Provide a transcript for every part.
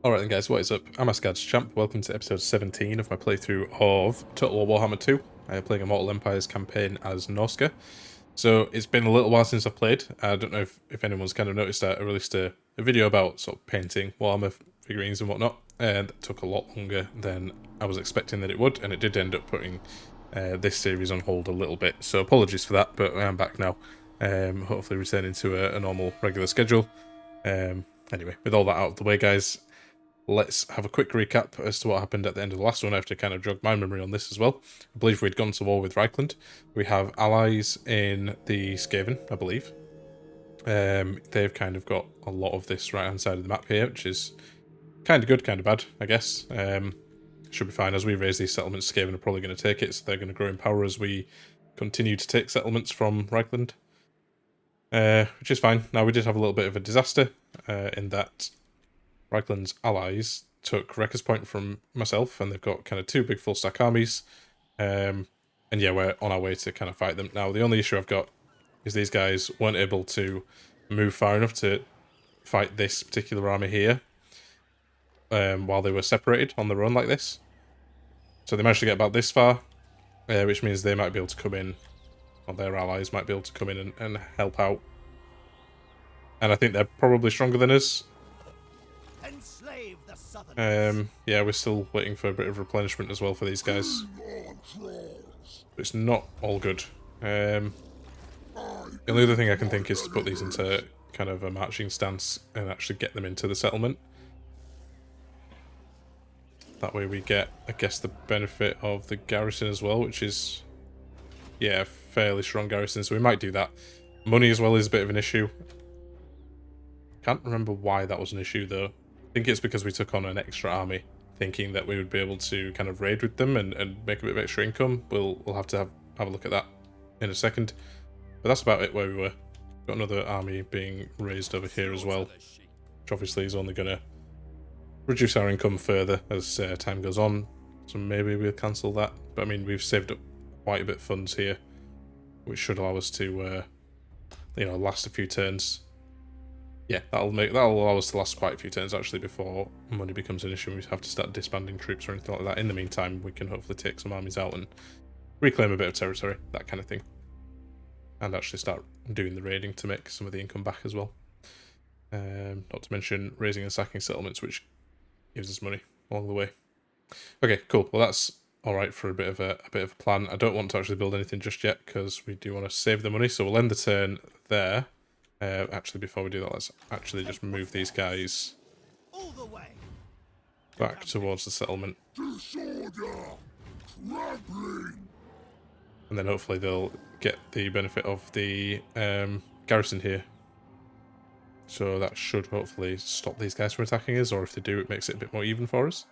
Alright then guys, what is up? I'm AsgardsChamp, welcome to episode 17 of my playthrough of Total War Warhammer 2, playing a Mortal Empires campaign as Norsca. So it's been a little while since I've played. I don't know if anyone's kind of noticed that I released a video about sort of painting Warhammer figurines and whatnot, and that took a lot longer than I was expecting that it would, and it did end up putting this series on hold a little bit, so apologies for that, but I am back now, hopefully returning to a normal regular schedule. Anyway, with all that out of the way guys, let's have a quick recap as to what happened at the end of the last one. I have to kind of jog my memory on this as well. I believe we'd gone to war with Reichland. We have allies in the Skaven, I believe. They've kind of got a lot of this right-hand side of the map here, which is kind of good, kind of bad, I guess. Should be fine. As we raise these settlements, Skaven are probably going to take it, so they're going to grow in power as we continue to take settlements from Reichland. Which is fine. Now, we did have a little bit of a disaster in that Reichland's allies took Wrecker's Point from myself, and they've got kind of two big full stack armies. And yeah, we're on our way to kind of fight them. Now, the only issue I've got is these guys weren't able to move far enough to fight this particular army here while they were separated on their own like this. So they managed to get about this far, which means they might be able to come in, or their allies might be able to come in and help out. And I think they're probably stronger than us. Yeah, we're still waiting for a bit of replenishment as well for these guys. It's not all good. The only other thing I can think is to put these into kind of a marching stance and actually get them into the settlement. That way we get, I guess, the benefit of the garrison as well, which is, yeah, a fairly strong garrison, so we might do that. Money as well is a bit of an issue. Can't remember why that was an issue though. I think it's because we took on an extra army, thinking that we would be able to kind of raid with them and make a bit of extra income. We'll have to have a look at that in a second. But that's about it where we were. Got another army being raised over here as well, which obviously is only going to reduce our income further as time goes on. So maybe we'll cancel that. But I mean, we've saved up quite a bit of funds here, which should allow us to, you know, last a few turns. Yeah, that'll allow us to last quite a few turns actually before money becomes an issue and we have to start disbanding troops or anything like that. In the meantime, we can hopefully take some armies out and reclaim a bit of territory, that kind of thing. And actually start doing the raiding to make some of the income back as well. Not to mention raising and sacking settlements, which gives us money along the way. Okay, cool. Well, that's alright for a bit of a plan. I don't want to actually build anything just yet because we do want to save the money, so we'll end the turn there. Actually, before we do that, let's actually just move these guys back towards the settlement. And then hopefully they'll get the benefit of the garrison here. So that should hopefully stop these guys from attacking us, or if they do, it makes it a bit more even for us.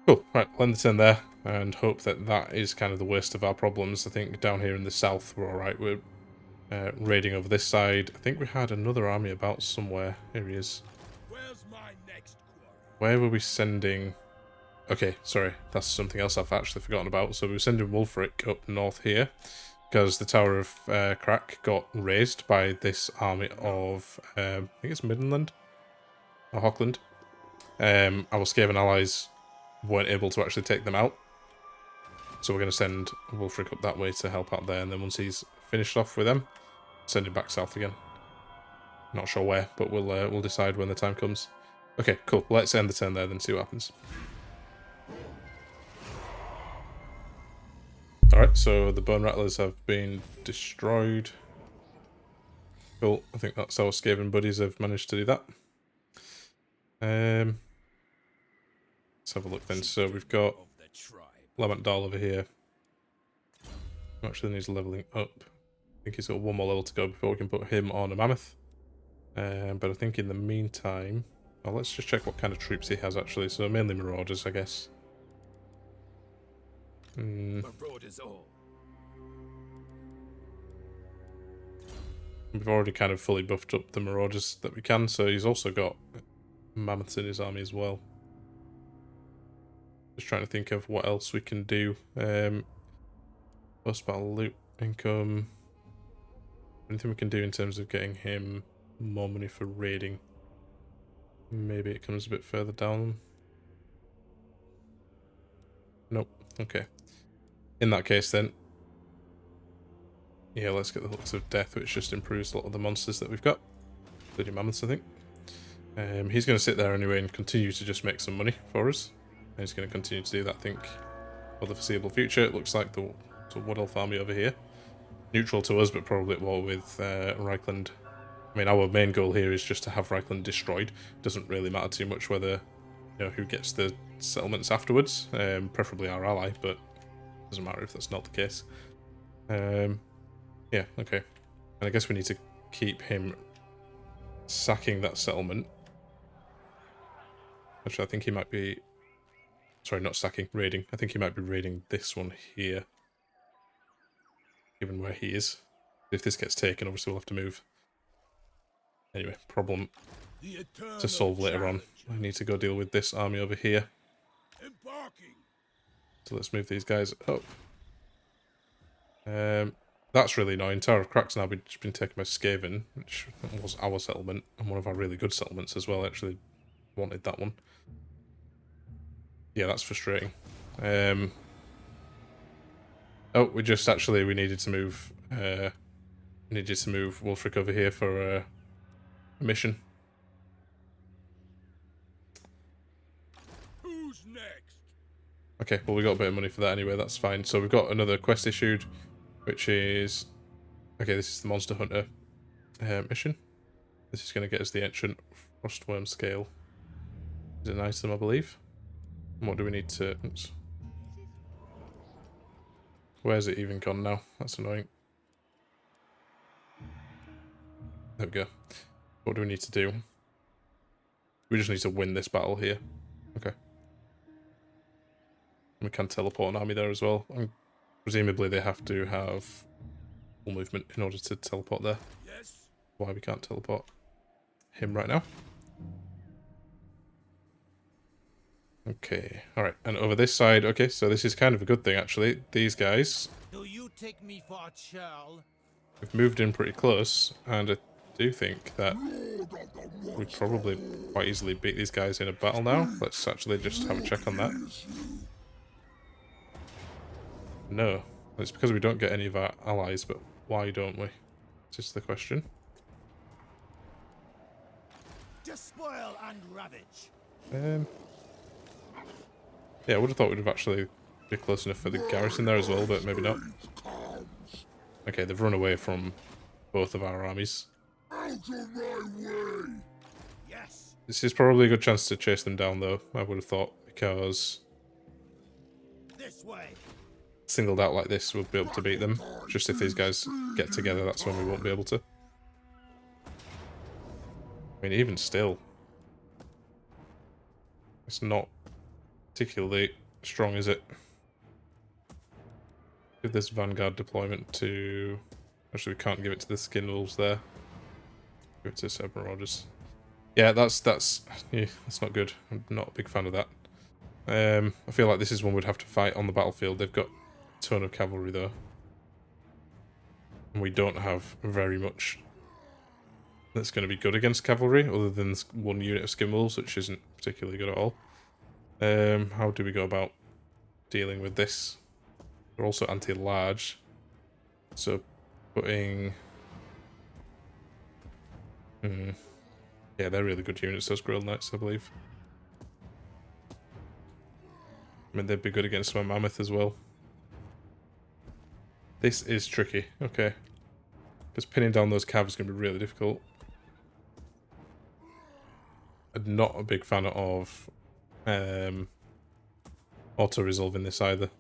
Cool, right, we'll end the turn there, and hope that that is kind of the worst of our problems. I think down here in the south we're alright. We're raiding over this side. I think we had another army about somewhere. Here he is. Where's my next Where were we sending? Okay, sorry, that's something else I've actually forgotten about. So we were sending Wulfrik up north here because the Tower of Crack got raised by this army of, I think it's Midland or Hockland. Our Skaven allies weren't able to actually take them out. So we're going to send Wulfrik up that way to help out there, and then once he's finished off with them, send him back south again. Not sure where, but we'll decide when the time comes. Okay, cool. Let's end the turn there, then see what happens. Alright, so the Bone Rattlers have been destroyed. Cool. I think that's our Skaven buddies have managed to do that. Let's have a look then. So we've got Lamantdal over here. Actually needs leveling up. I think he's got one more level to go before we can put him on a mammoth. But I think in the meantime, well, let's just check what kind of troops he has actually. So mainly marauders, I guess. Marauders all. We've already kind of fully buffed up the marauders that we can, so he's also got mammoths in his army as well. Just trying to think of what else we can do. Post-battle loot income. Anything we can do in terms of getting him more money for raiding. Maybe it comes a bit further down. Nope. Okay. In that case then, yeah, let's get the Hooks of Death, which just improves a lot of the monsters that we've got. Including mammoths, I think. He's going to sit there anyway and continue to just make some money for us. And he's going to continue to do that, I think, for the foreseeable future. It looks like the Wood Elf army over here. Neutral to us, but probably at war with Reichland. I mean, our main goal here is just to have Reichland destroyed. Doesn't really matter too much whether, you know, who gets the settlements afterwards. Preferably our ally, but doesn't matter if that's not the case. Yeah, okay. And I guess we need to keep him sacking that settlement. Actually, I think he might be... Sorry, not sacking, raiding. I think he might be raiding this one here. Given where he is. If this gets taken, obviously we'll have to move. Anyway, problem to solve later on. I need to go deal with this army over here. Embarking. So let's move these guys up. That's really annoying. Tower of Crack's now been taken by Skaven, which was our settlement, and one of our really good settlements as well. I actually wanted that one. Yeah, that's frustrating. Oh, we needed to move Wulfrik over here for a mission. Who's next? Okay, well we got a bit of money for that anyway, that's fine. So we've got another quest issued, which is... Okay, this is the Monster Hunter mission. This is going to get us the Ancient Frostworm Scale. Is an item, I believe. And what do we need to... Oops. Where's it even gone now? That's annoying. There we go. What do we need to do? We just need to win this battle here. Okay. We can teleport an army there as well. And presumably they have to have full movement in order to teleport there. Yes. Why we can't teleport him right now. Okay, alright, and over this side, okay, so this is kind of a good thing actually. These guys Do you take me for a churl? have moved in pretty close, and I do think that we probably quite easily beat these guys in a battle now. Let's actually just have a check on that. No, it's because we don't get any of our allies, but why don't we? Is this the question? Despoil and ravage. Yeah, I would have thought we'd have actually be close enough for the garrison there as well, but maybe not. Okay, they've run away from both of our armies. Out of my way. Yes. This is probably a good chance to chase them down, though, I would have thought, because This way. singled out like this, we'll be able to beat them. Just if these guys get together, that's when we won't be able to. I mean, even still, it's not particularly strong, is it? Give this Vanguard deployment to... Actually, we can't give it to the Skin Wolves there. Give it to Seven Marauders. Yeah, that's not good. I'm not a big fan of that. I feel like this is one we'd have to fight on the battlefield. They've got a ton of cavalry though. And we don't have very much that's going to be good against cavalry, other than one unit of Skin Wolves, which isn't particularly good at all. How do we go about dealing with this? They're also anti-large. So putting... Yeah, they're really good units, those Grill Knights, I believe. I mean, they'd be good against my Mammoth as well. This is tricky, okay. Because pinning down those calves is going to be really difficult. I'm not a big fan of auto-resolving this either.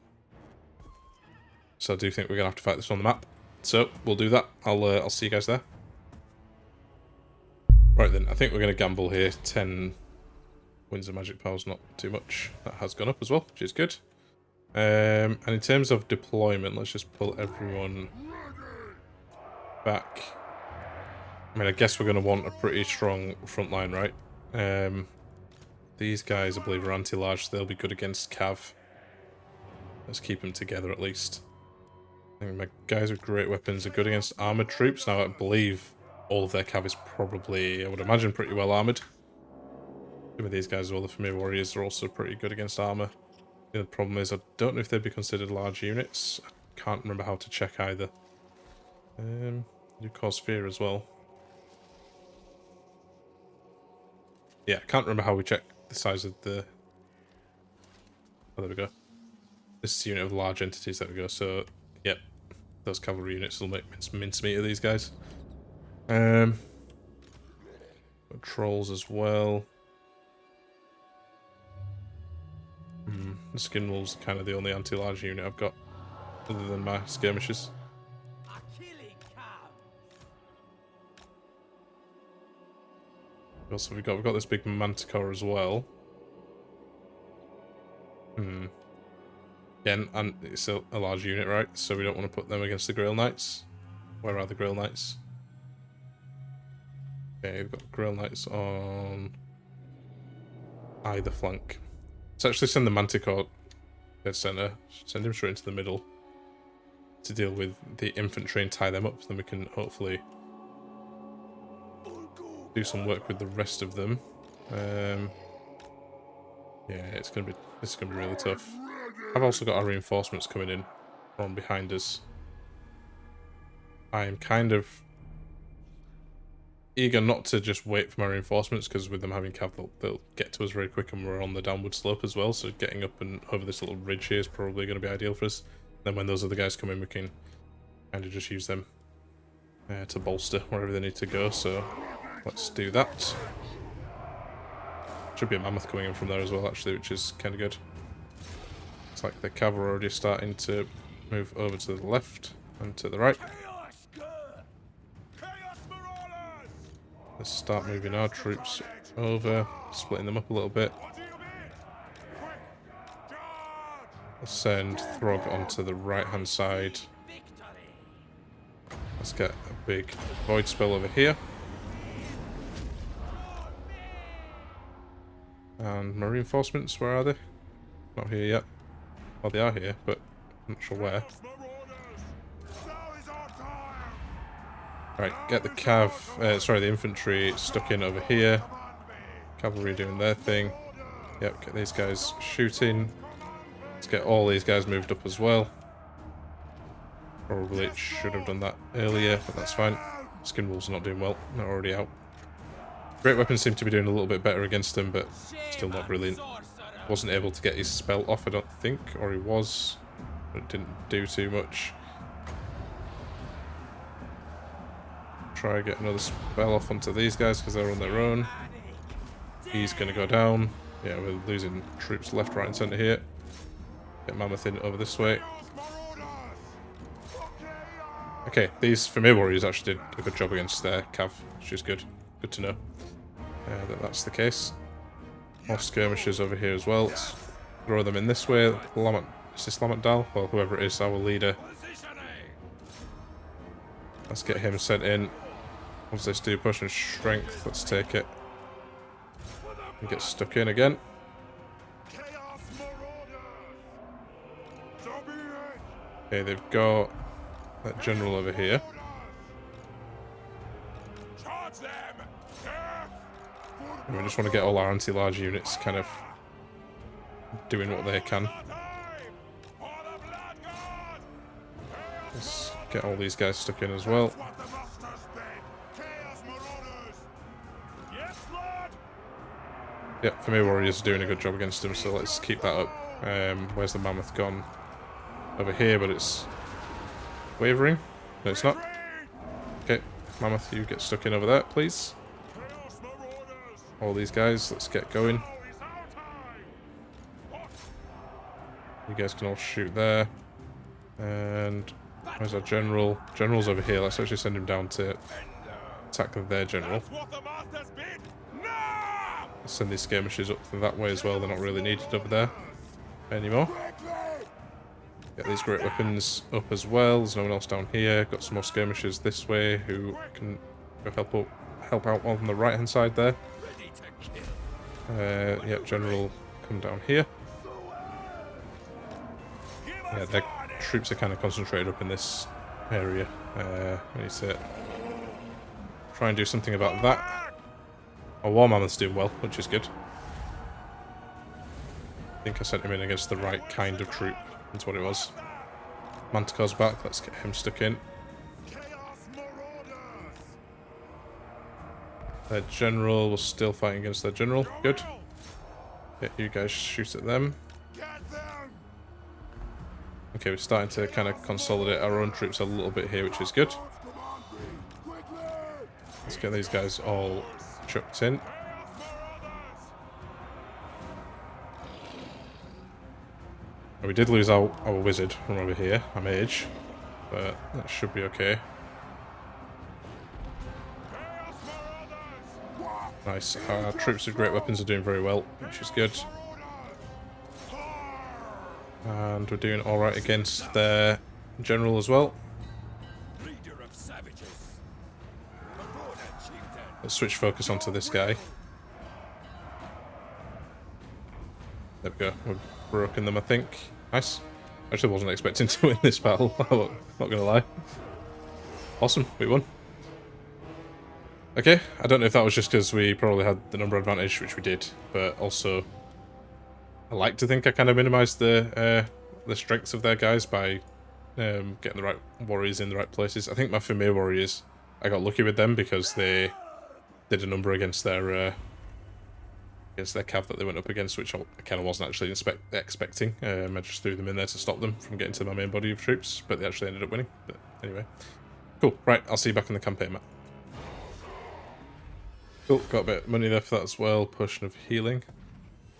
So I do think we're going to have to fight this on the map. So, we'll do that. I'll see you guys there. Right then, I think we're going to gamble here. 10 Winds of Magic Power's not too much. That has gone up as well, which is good. And in terms of deployment, let's just pull everyone back. I mean, I guess we're going to want a pretty strong front line, right? These guys, I believe, are anti-large, so they'll be good against cav. Let's keep them together at least. I think my guys with great weapons are good against armoured troops. Now, I believe all of their cav is probably, I would imagine, pretty well armoured. Some of these guys as well, the Familiar Warriors, are also pretty good against armor. The other problem is I don't know if they'd be considered large units. I can't remember how to check either. Do cause fear as well. Yeah, I can't remember how we check the size of the... Oh, there we go. This unit of large entities, there we go. So, yep, those cavalry units will make mincemeat of these guys. Trolls as well. The Skin Wolves are kind of the only anti-large unit I've got, other than my skirmishers. Also, we've got this big Manticore as well. Again, and it's a large unit, right? So we don't want to put them against the Grail Knights. Where are the Grail Knights? Okay, we've got Grail Knights on either flank. Let's actually send the Manticore dead center. Send him straight into the middle to deal with the infantry and tie them up. Then we can hopefully do some work with the rest of them. Yeah, this is gonna be really tough. I've also got our reinforcements coming in from behind us. I am kind of eager not to just wait for my reinforcements, because with them having cav, they'll get to us very quick, and we're on the downward slope as well, so getting up and over this little ridge here is probably going to be ideal for us. Then when those other guys come in, we can kind of just use them to bolster wherever they need to go, so let's do that. Should be a mammoth coming in from there as well, actually, which is kind of good. It's like the cav are already starting to move over to the left and to the right. Let's start moving our troops over, splitting them up a little bit. Let's send Throg onto the right-hand side. Let's get a big void spell over here. And my reinforcements, where are they? Not here yet. Well, they are here, but I'm not sure where. Right, get the the infantry stuck in over here. Cavalry doing their thing. Yep, get these guys shooting. Let's get all these guys moved up as well. Probably should have done that earlier, but that's fine. Skin Wolves are not doing well. They're already out. Great Weapons seem to be doing a little bit better against them, but still not brilliant. Wasn't able to get his spell off, I don't think, or he was, but it didn't do too much. Try and get another spell off onto these guys because they're on their own. He's going to go down. Yeah, we're losing troops left, right and centre here. Get Mammoth in over this way. Okay, these Familiar Warriors actually did a good job against their cav, which is good. Good to know that that's the case. More skirmishers over here as well. Let's throw them in this way. Is this Lamat Dal? Well, whoever it is, our leader. Let's get him sent in. What's this do? Push and strength. Let's take it. And get stuck in again. Okay, they've got that general over here. And we just want to get all our anti-large units kind of doing what they can. Let's get all these guys stuck in as well. Yep, Familiar Warriors are doing a good job against them, so let's keep that up. Where's the Mammoth gone? Over here, but it's wavering. No, it's not. Okay, Mammoth, you get stuck in over there, please. All these guys, let's get going. You guys can all shoot there. And where's our general? General's over here. Let's actually send him down to attack their general. Let's send these skirmishers up that way as well. They're not really needed over there anymore. Get these great weapons up as well. There's no one else down here. Got some more skirmishers this way who can go help out on the right hand side there. Yep, general, come down here. Yeah, their troops are kind of concentrated up in this area. We need to try and do something about that. Our War Mammoth's doing well, which is good. think I sent him in against the right kind of troop. That's what it was. Manticore's back. Let's get him stuck in. Their general was still fighting against their general. Good. Yeah, you guys shoot at them. Okay, we're starting to kind of consolidate our own troops a little bit here, which is good. Let's get these guys all chucked in. We did lose our wizard from over here, our mage, but that should be okay. Nice. Our troops with great weapons are doing very well, which is good. And we're doing alright against their general as well. Let's switch focus onto this guy. There we go. We've broken them, I think. Nice. Actually wasn't expecting to win this battle. Not gonna lie. Awesome, we won. Okay, I don't know if that was just because we probably had the number advantage, which we did, but also I like to think I kind of minimised the strengths of their guys by getting the right warriors in the right places. I think my Femir warriors, I got lucky with them because they did a number against their cav that they went up against, which I kind of wasn't actually expecting. I just threw them in there to stop them from getting to my main body of troops, but they actually ended up winning. But anyway, cool. Right, I'll see you back in the campaign, Matt. Cool, got a bit of money there for that as well. Potion of healing.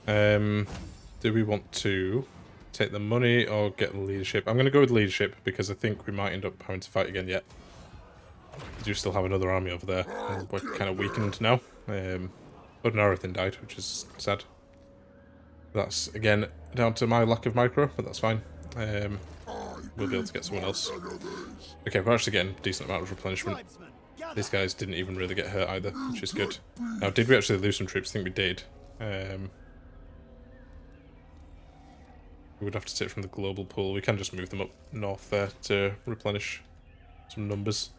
Do we want to take the money or get the leadership? I'm going to go with leadership because I think we might end up having to fight again yet. We do still have another army over there. We're kind of weakened now. But everything died, which is sad. That's, again, down to my lack of micro, but that's fine. We'll be able to get someone else. Okay, we're actually getting a decent amount of replenishment. These guys didn't even really get hurt either, which is good. Now, did we actually lose some troops? I think we did. We would have to take from the global pool. We can just move them up north there to replenish some numbers.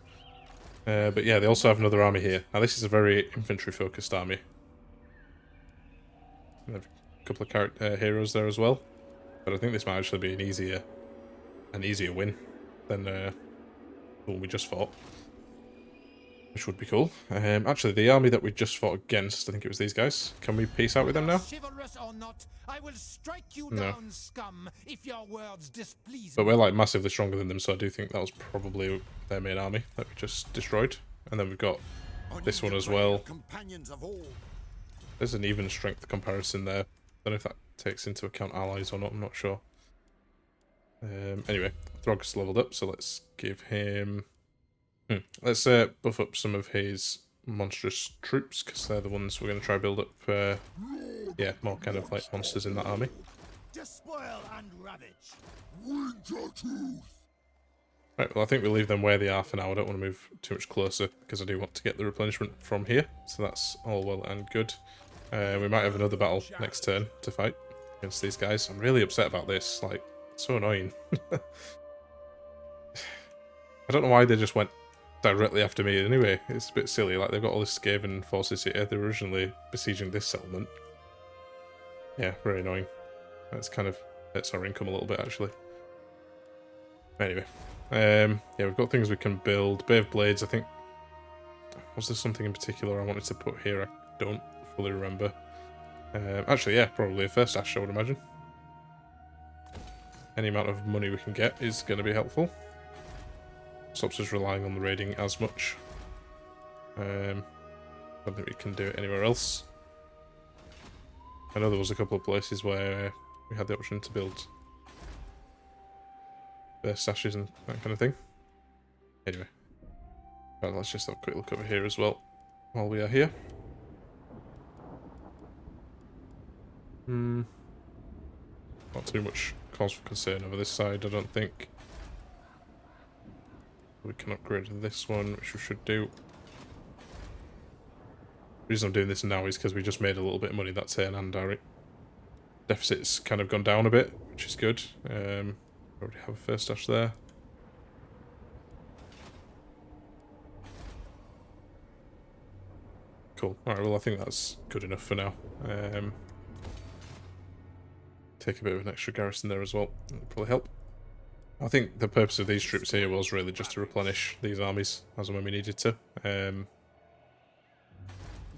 But yeah, they also have another army here. Now, this is a very infantry-focused army. They have a couple of heroes there as well. But I think this might actually be an easier win than the one we just fought. Which would be cool. Actually, the army that we just fought against, I think it was these guys. Can we peace out with them now? No. But we're like massively stronger than them, so I do think that was probably their main army that we just destroyed. And then we've got this one as well. There's an even strength comparison there. I don't know if that takes into account allies or not, I'm not sure. Anyway, Throg's leveled up, so let's give him... Let's buff up some of his monstrous troops, because they're the ones we're going to try build up, yeah, more kind of like monsters in that army. Right, well I think we'll leave them where they are for now. I don't want to move too much closer, because I do want to get the replenishment from here, so that's all well and good. We might have another battle next turn to fight against these guys. I'm really upset about this, like, it's so annoying. I don't know why they just went directly after me anyway. It's a bit silly, like they've got all the Skaven forces here. They were originally besieging this settlement. Yeah, very annoying. That's kind of hurts our income a little bit actually. Anyway, yeah, we've got things we can build. Bay of Blades, I think. Was there something in particular I wanted to put here? I don't fully remember. Actually, yeah, probably a first ash, I would imagine. Any amount of money we can get is going to be helpful. Stops us relying on the raiding as much. I don't think we can do it anywhere else. I know there was a couple of places where we had the option to build stashes and that kind of thing. Anyway, right, let's just have a quick look over here as well while we are here. Not too much cause for concern over this side, I don't think. We can upgrade this one, which we should do. The reason I'm doing this now is because we just made a little bit of money that turn, and our deficit's kind of gone down a bit, which is good. Already have a first dash there. Cool. Alright, well I think that's good enough for now. I take a bit of an extra garrison there as well. That'll probably help. I think the purpose of these troops here was really just to replenish these armies as and when we needed to.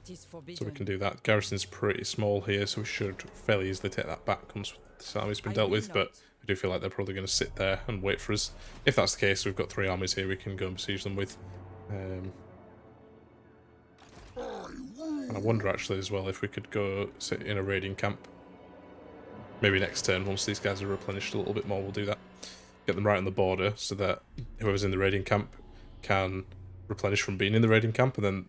So we can do that. Garrison's pretty small here, so we should fairly easily take that back once this army's been dealt with, but I do feel like they're probably going to sit there and wait for us. If that's the case, we've got 3 armies here we can go and besiege them with. And I wonder actually as well if we could go sit in a raiding camp. Maybe next turn, once these guys are replenished a little bit more, we'll do that. Get them right on the border so that whoever's in the raiding camp can replenish from being in the raiding camp, and then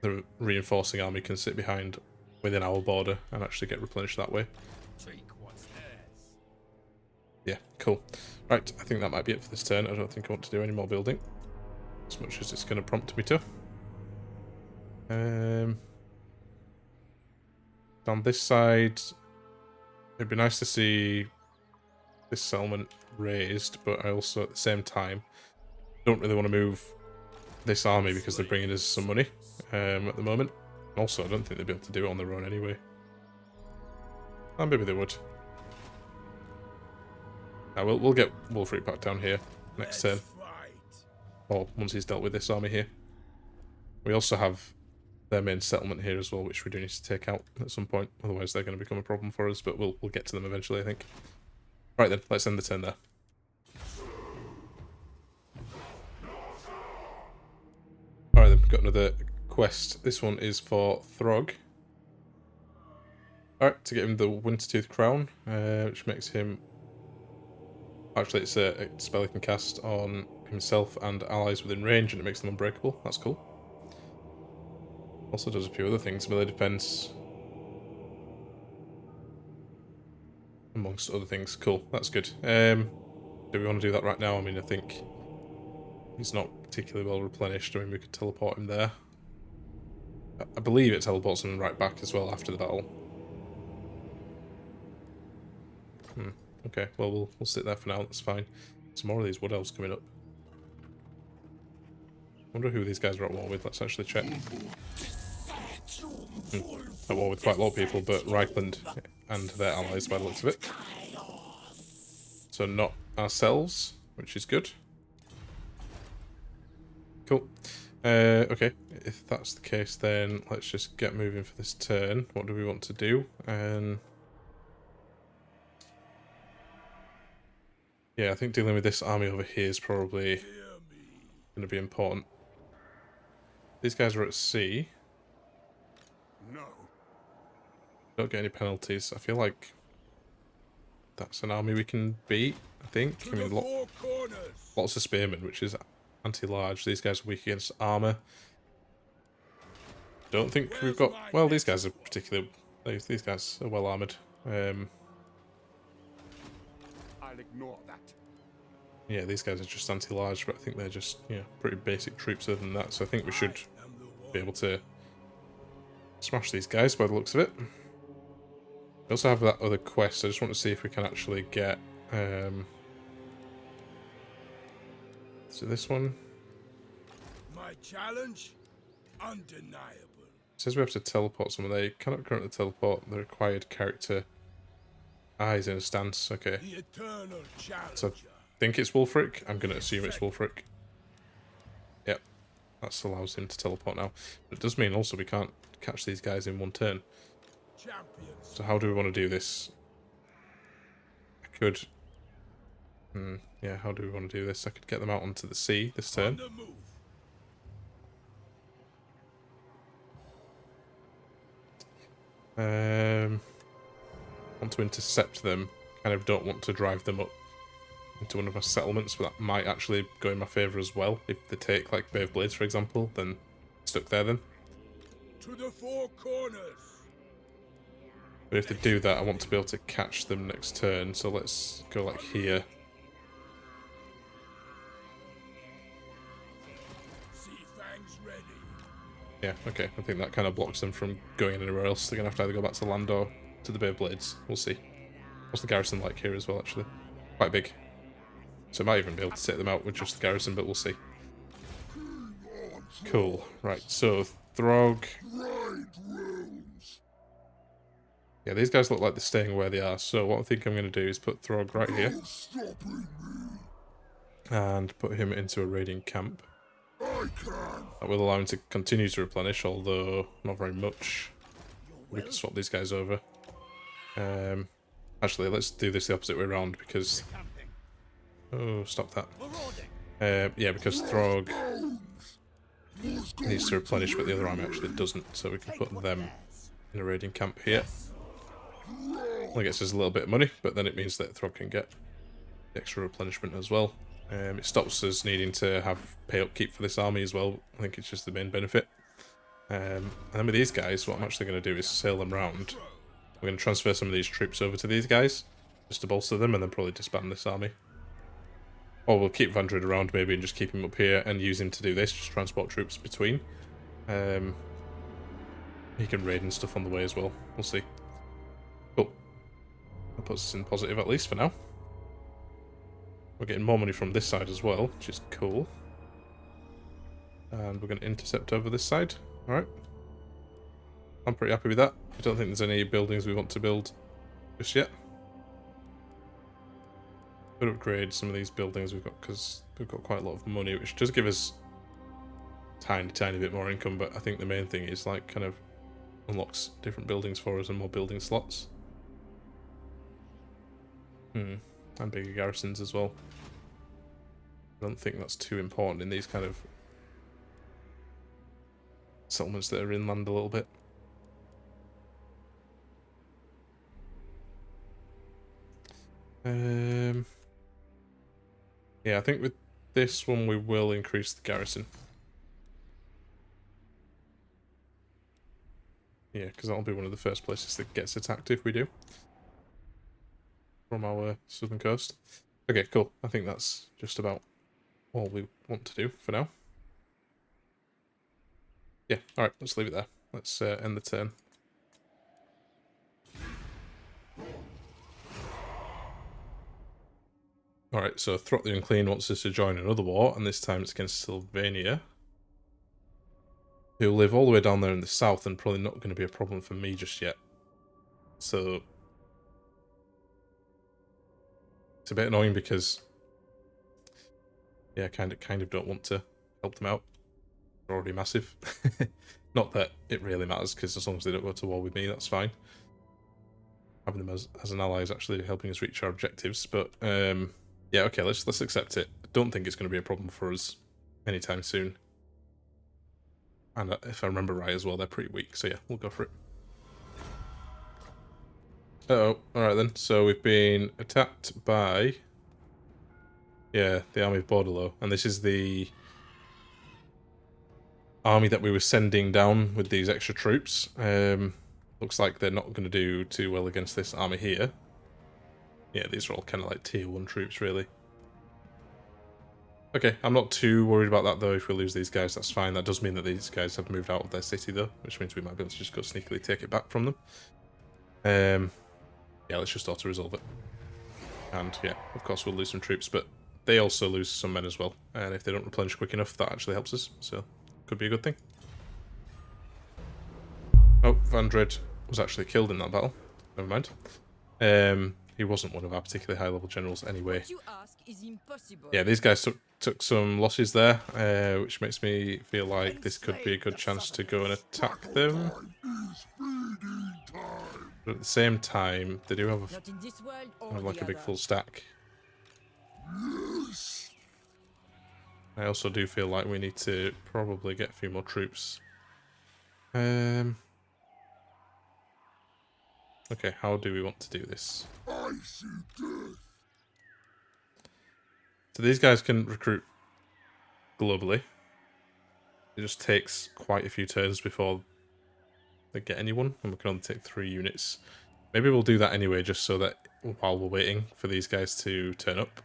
the reinforcing army can sit behind within our border and actually get replenished that way. Yeah, cool. Right, I think that might be it for this turn. I don't think I want to do any more building, as much as it's going to prompt me to. On this side, it'd be nice to see this settlement raised, but I also, at the same time, don't really want to move this army because they're bringing us some money at the moment. Also, I don't think they'd be able to do it on their own anyway. Oh, maybe they would. We'll get Wulfrik back down here next turn. Or once he's dealt with this army here. We also have their main settlement here as well, which we do need to take out at some point. Otherwise they're going to become a problem for us, but we'll get to them eventually, I think. Right then, let's end the turn there. Alright then, got another quest. This one is for Throg. Alright, to get him the Wintertooth Crown, which makes him... Actually, it's a spell he can cast on himself and allies within range, and it makes them unbreakable. That's cool. Also does a few other things, melee defense, amongst other things. Cool, that's good. Do we want to do that right now? I mean, I think he's not particularly well replenished. I mean, we could teleport him there. I believe it teleports him right back as well after the battle. Okay, well, we'll sit there for now, that's fine. Some more of these wood elves coming up. Wonder who these guys are at war with. Let's actually check. At war with quite a lot of people, but Reichland and their allies by the looks of it. So not ourselves, which is good. Cool. Okay, if that's the case, then let's just get moving for this turn. What do we want to do? Yeah, I think dealing with this army over here is probably going to be important. These guys are at sea. No. Don't get any penalties. I feel like that's an army we can beat, I think. I mean, lots of spearmen, which is anti-large. These guys are weak against armour. Don't think we've got... Well, these guys are particularly... These guys are well armoured. I'll ignore that. Yeah, these guys are just anti-large, but I think they're just, yeah, pretty basic troops other than that. So I think we should be able to smash these guys by the looks of it. We also have that other quest. I just want to see if we can actually get... So this one... My challenge? Undeniable. It says we have to teleport someone. They cannot currently teleport the required character. Ah, he's in a stance. Okay. The eternal challenger. So I think it's Wulfrik. I'm going to assume it's Wulfrik. Yep. That allows him to teleport now. But it does mean also we can't catch these guys in one turn. Champions. So how do we want to do this? I could... yeah, how do we want to do this? I could get them out onto the sea this turn. Want to intercept them. Kind of don't want to drive them up into one of my settlements, but that might actually go in my favour as well. If they take, like, Bay of Blades, for example, then stuck there then. To the four corners. But if they do that, I want to be able to catch them next turn, so let's go, like, here. Yeah, okay. I think that kind of blocks them from going anywhere else. They're going to have to either go back to land or to the Bay of Blades. We'll see. What's the garrison like here as well, actually? Quite big. So I might even be able to take them out with just the garrison, but we'll see. Cool. Right, so Throg. Yeah, these guys look like they're staying where they are, so what I think I'm going to do is put Throg right here. No stopping me. And put him into a raiding camp. I can. That will allow him to continue to replenish, although not very much. We can swap these guys over. Actually, let's do this the opposite way around, because... Oh, stop that. Yeah, because Throg needs to replenish, but the other army actually doesn't, so we can put them in a raiding camp here. Only gets us a little bit of money, but then it means that Throg can get the extra replenishment as well. It stops us needing to have pay upkeep for this army as well. I think it's just the main benefit. And then with these guys, what I'm actually going to do is sail them round. We're going to transfer some of these troops over to these guys, just to bolster them, and then probably disband this army. Or we'll keep Vandred around maybe and just keep him up here and use him to do this, just transport troops between. He can raid and stuff on the way as well. We'll see. Cool. That puts us in positive at least for now. We're getting more money from this side as well, which is cool. And we're going to intercept over this side. Alright. I'm pretty happy with that. I don't think there's any buildings we want to build just yet. Could upgrade some of these buildings we've got, because we've got quite a lot of money, which does give us tiny bit more income, but I think the main thing is like kind of unlocks different buildings for us and more building slots. And bigger garrisons as well. I don't think that's too important in these kind of settlements that are inland a little bit. Yeah, I think with this one we will increase the garrison. Yeah, because that'll be one of the first places that gets attacked if we do. From our southern coast. Okay, cool. I think that's just about all we want to do for now. Yeah, alright, let's leave it there. Let's end the turn. Alright, so Throt the Unclean wants us to join another war, and this time it's against Sylvania, who live all the way down there in the south and probably not going to be a problem for me just yet. So it's a bit annoying because, yeah, kind of don't want to help them out. They're already massive. Not that it really matters, because as long as they don't go to war with me, that's fine. Having them as an ally is actually helping us reach our objectives, but yeah, okay, let's accept it. I don't think it's going to be a problem for us anytime soon. And if I remember right as well, they're pretty weak, so yeah, we'll go for it. Uh-oh, alright then, so we've been attacked by, yeah, the army of Bordelot, and this is the army that we were sending down with these extra troops. Looks like they're not going to do too well against this army here. Yeah, these are all kind of like tier 1 troops, really. Okay, I'm not too worried about that, though. If we lose these guys, that's fine. That does mean that these guys have moved out of their city, though, which means we might be able to just go sneakily take it back from them. Yeah, let's just auto-resolve it. And, yeah, of course we'll lose some troops, but they also lose some men as well. And if they don't replenish quick enough, that actually helps us, so could be a good thing. Oh, Vandred was actually killed in that battle. Never mind. He wasn't one of our particularly high-level generals anyway. What you ask is impossible. Yeah, these guys took some losses there, which makes me feel like this could be a good chance to go and attack them. But at the same time, they do have a, Not in this world or kind of like the a big other. full stack. I also do feel like we need to probably get a few more troops. Okay, how do we want to do this? I see death. So these guys can recruit globally. It just takes quite a few turns before they get anyone, and we can only take 3 units. Maybe we'll do that anyway, just so that while we're waiting for these guys to turn up,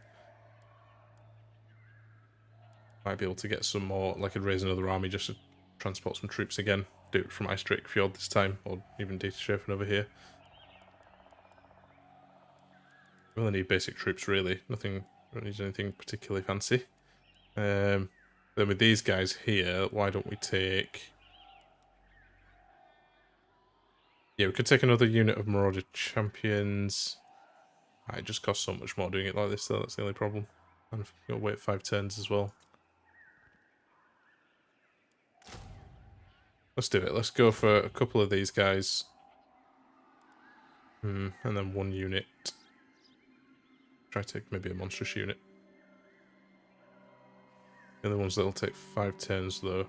might be able to get some more, like I'd raise another army just to transport some troops again. Do it from Ice Drake Fjord this time, or even Data Schafen over here. We only need basic troops, really. Nothing, don't need anything particularly fancy. Then with these guys here, why don't we take... Yeah, we could take another unit of Marauder Champions. It just costs so much more doing it like this, though. That's the only problem. And we've got to wait 5 turns as well. Let's do it. Let's go for a couple of these guys. And then 1 unit. Try to take maybe a monstrous unit. The other ones that'll take 5 turns, though.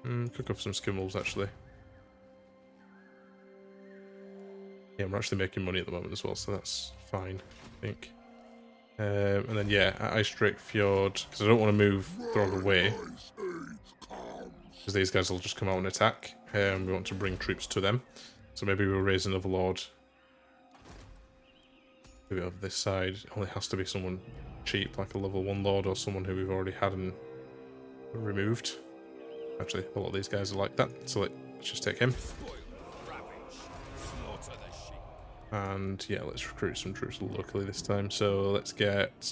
Could go for some skim wolves, actually. Yeah, we're actually making money at the moment as well, so that's fine, I think. And then, yeah, at Ice Drake Fjord, because I don't want to move Throg away. Because these guys will just come out and attack. We want to bring troops to them. So maybe we'll raise another lord. Maybe over this side. It only has to be someone cheap, like a level 1 lord or someone who we've already had and removed. Actually, a lot of these guys are like that, so let's just take him. And yeah, let's recruit some troops locally this time. So let's get...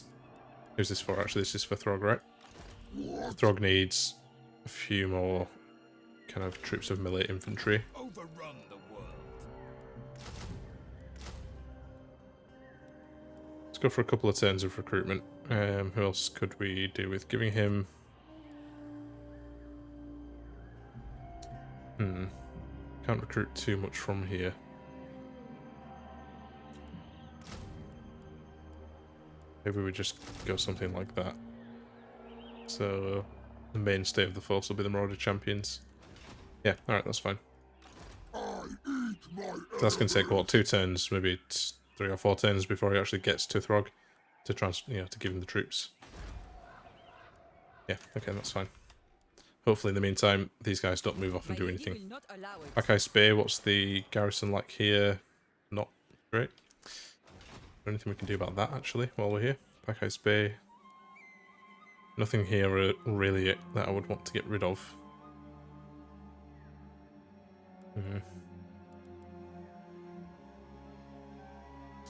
Who's this for? Actually, this is for Throg, right? Throg needs a few more kind of troops of melee infantry. Overrun the world. Let's go for a couple of turns of recruitment. Who else could we do with giving him... Can't recruit too much from here. Maybe we just go something like that. So the mainstay of the force will be the Marauder Champions. Yeah, alright, that's fine. So that's going to take, what, 2 turns, maybe 3 or 4 turns before he actually gets to Throg to to give him the troops. Yeah, okay, that's fine. Hopefully in the meantime, these guys don't move off and do anything. Ice Bay, what's the garrison like here? Not great. Is there anything we can do about that, actually, while we're here? Ice Bay. Nothing here really that I would want to get rid of.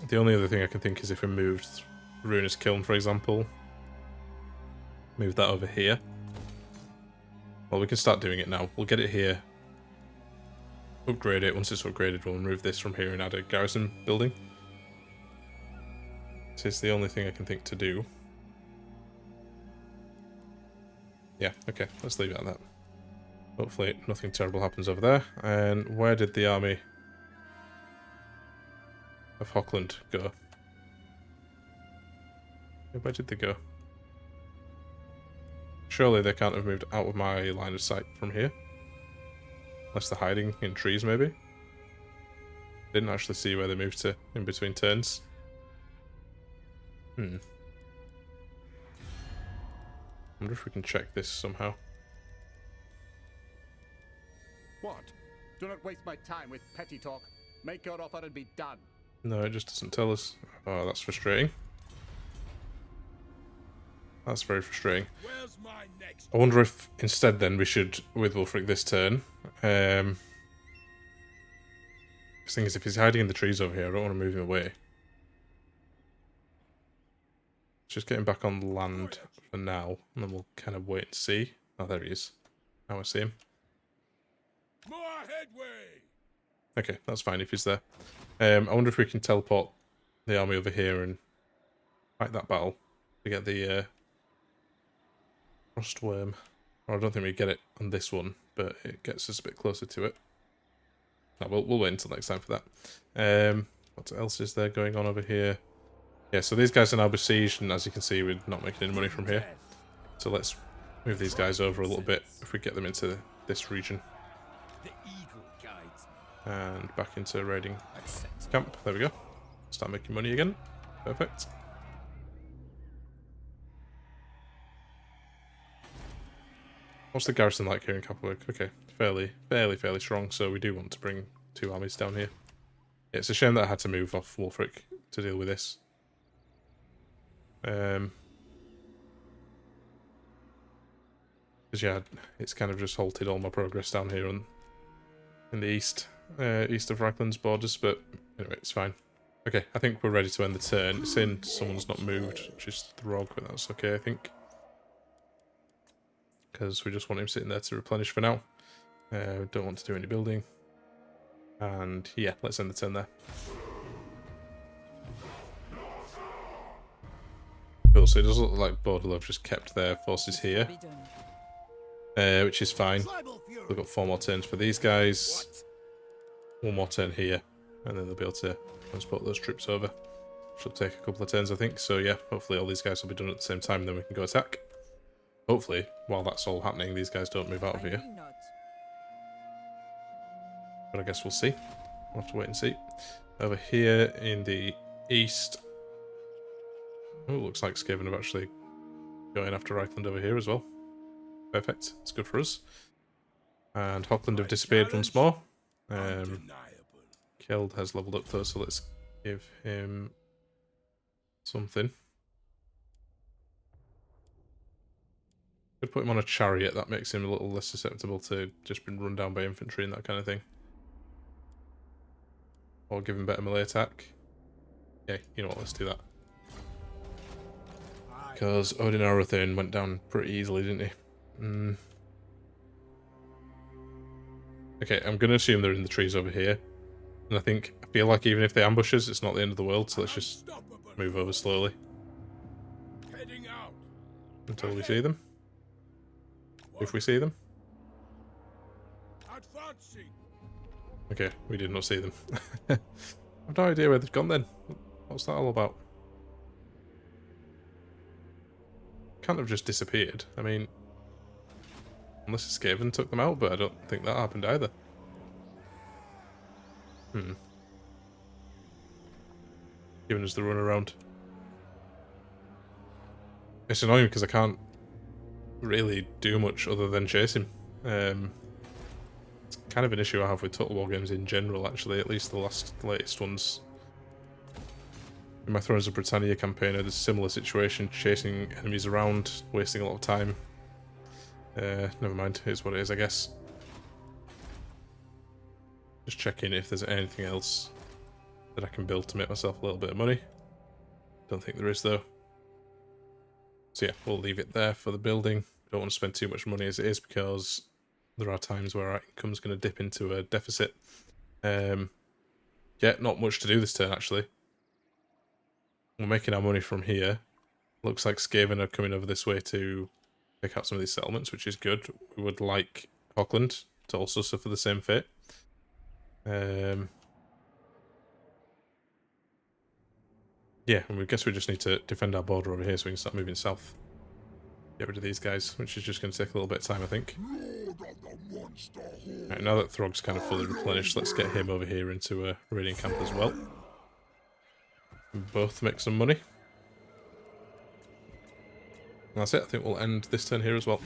The only other thing I can think is if we moved Ruinous Kiln, for example. Move that over here. Well, we can start doing it now. We'll get it here. Upgrade it. Once it's upgraded, we'll remove this from here and add a garrison building. This is the only thing I can think to do. Yeah, okay. Let's leave it at that. Hopefully nothing terrible happens over there. And where did the army of Hockland go? Where did they go? Surely they can't have moved out of my line of sight from here. Unless they're hiding in trees, maybe? Didn't actually see where they moved to in between turns. I wonder if we can check this somehow. What? Do not waste my time with petty talk. Make your offer and be done. No, it just doesn't tell us. Oh, that's frustrating. That's very frustrating. Where's my next? I wonder if instead then we should, with Wulfrik this turn, the thing is, if he's hiding in the trees over here, I don't want to move him away. Just get him back on land for now, and then we'll kind of wait and see. Oh, there he is. Now I see him. More headway. Okay, that's fine if he's there. I wonder if we can teleport the army over here and fight that battle to get the Frostworm. Or I don't think we get it on this one, but it gets us a bit closer to it. No, we'll wait until next time for that. What else is there going on over here? Yeah, so these guys are now besieged, and as you can see, we're not making any money from here. So let's move these guys over a little bit if we get them into this region. The eagle guides me. And back into raiding camp. There we go. Start making money again. Perfect. What's the garrison like here in Capelwick? Okay, fairly strong, so we do want to bring 2 armies down here. Yeah, it's a shame that I had to move off Wulfrik to deal with this. Because yeah, it's kind of just halted all my progress down here in the east of Raglan's borders, but anyway, it's fine. Okay, I think we're ready to end the turn. It's in someone's not moved, which is Throg, but that's okay, I think. Because we just want him sitting there to replenish for now. Don't want to do any building. And yeah, let's end the turn there. Cool, so it does look like Bordeaux have just kept their forces here, which is fine. We've got 4 more turns for these guys, 1 more turn here, and then they'll be able to transport those troops over. Should take a couple of turns, I think. So yeah, hopefully all these guys will be done at the same time, then we can go attack. Hopefully, while that's all happening, these guys don't move out of here. But I guess we'll see. We'll have to wait and see. Over here in the east... Oh, looks like Skaven have actually going after Reichland over here as well. Perfect. It's good for us. And Hochland have disappeared once more. Kjeld has leveled up though, so let's give him something. Could put him on a chariot, that makes him a little less susceptible to just being run down by infantry and that kind of thing. Or give him better melee attack. Yeah, you know what, let's do that. Because Odin Arathane went down pretty easily, didn't he? Okay, I'm going to assume they're in the trees over here. And I feel like even if they ambush us, it's not the end of the world, so let's just move over slowly. Until we see them. If we see them. Okay, we did not see them. I've no idea where they've gone then. What's that all about? Can't have just disappeared. I mean, unless Skaven took them out, but I don't think that happened either. Giving us the run around. It's annoying because I can't really do much other than chase him. It's kind of an issue I have with Total War games in general, actually, at least the latest ones. In my Thrones of Britannia campaign, I had a similar situation, chasing enemies around, wasting a lot of time. Never mind, here's what it is, I guess. Just checking if there's anything else that I can build to make myself a little bit of money. Don't think there is, though. So yeah, we'll leave it there for the building. Don't want to spend too much money as it is, because there are times where our income's going to dip into a deficit. Yeah, not much to do this turn, actually. We're making our money from here. Looks like Skaven are coming over this way to pick out some of these settlements, which is good. We would like Hochland to also suffer the same fate. Yeah, and we guess we just need to defend our border over here so we can start moving south. Get rid of these guys, which is just going to take a little bit of time, I think. Right, now that Throg's kind of fully replenished, let's get him over here into a raiding camp as well. Both make some money. And that's it, I think we'll end this turn here as well.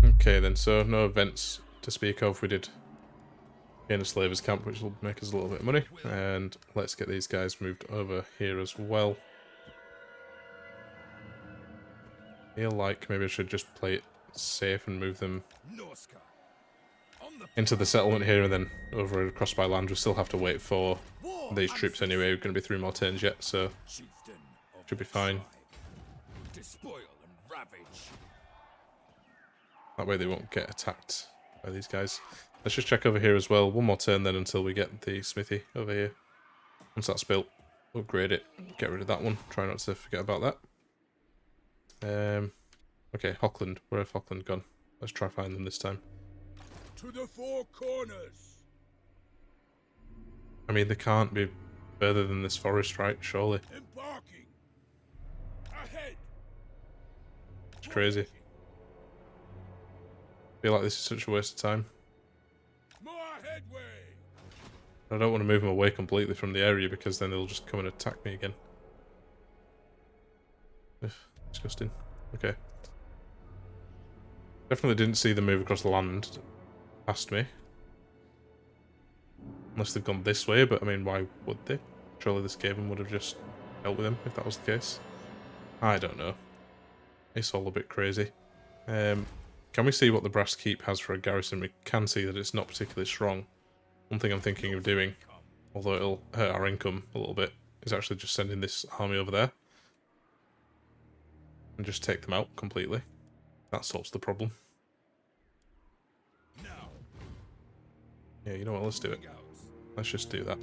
Okay then, so no events to speak of. We did gain a slavers camp, which will make us a little bit of money. And let's get these guys moved over here as well. I feel like maybe I should just play it safe and move them into the settlement here and then over across by land. We'll still have to wait for these troops anyway. We're going to be 3 more turns yet, so should be fine. That way they won't get attacked by these guys. Let's just check over here as well. 1 more turn then until we get the smithy over here. Once that's built, upgrade it, get rid of that one. Try not to forget about that. Okay, Hochland. Where have Hochland gone? Let's try find them this time. To the 4 corners. I mean, they can't be further than this forest, right? Surely. Embarking. Ahead. It's crazy. I feel like this is such a waste of time. More headway. I don't want to move them away completely from the area because then they'll just come and attack me again. Ugh, disgusting. Okay. Definitely didn't see them move across the land past me. Unless they've gone this way, but I mean, why would they? Surely the Skaven would have just dealt with them if that was the case. I don't know. It's all a bit crazy. Can we see what the Brass Keep has for a garrison? We can see that it's not particularly strong. One thing I'm thinking of doing, although it'll hurt our income a little bit, is actually just sending this army over there. And just take them out completely. That solves the problem. Now, Yeah, you know what? Let's do it. Let's just do that.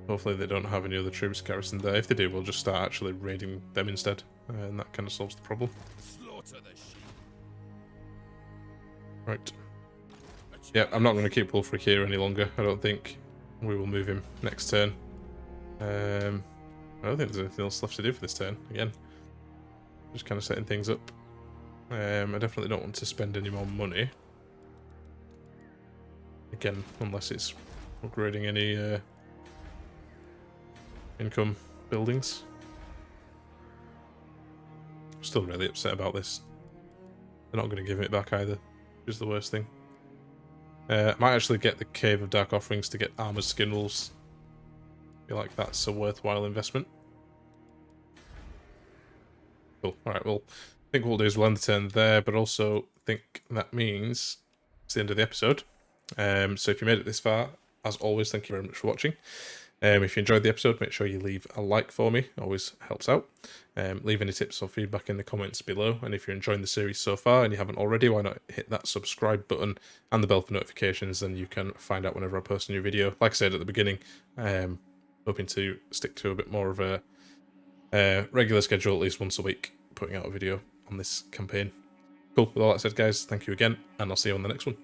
Hopefully they don't have any other troops garrisoned there. If they do, we'll just start actually raiding them instead. And that kind of solves the problem. slaughter the sheep. Right. Yeah, I'm not going to keep Wulfrik here any longer. I don't think. We will move him next turn. I don't think there's anything else left to do for this turn. Again, just kind of setting things up. I definitely don't want to spend any more money. Again, unless it's upgrading any income buildings. I'm still really upset about this. They're not going to give it back either, which is the worst thing. I might actually get the Cave of Dark Offerings to get armored skin wolves. I feel like that's a worthwhile investment. Cool. Alright, well, I think what we'll do is we'll end the turn there, but also think that means it's the end of the episode. So if you made it this far, as always, thank you very much for watching. If you enjoyed the episode, make sure you leave a like for me. Always helps out. Leave any tips or feedback in the comments below. And if you're enjoying the series so far and you haven't already, why not hit that subscribe button and the bell for notifications, then you can find out whenever I post a new video. Like I said at the beginning, hoping to stick to a bit more of a regular schedule, at least once a week, putting out a video on this campaign. Cool. With all that said, guys, thank you again, and I'll see you on the next one.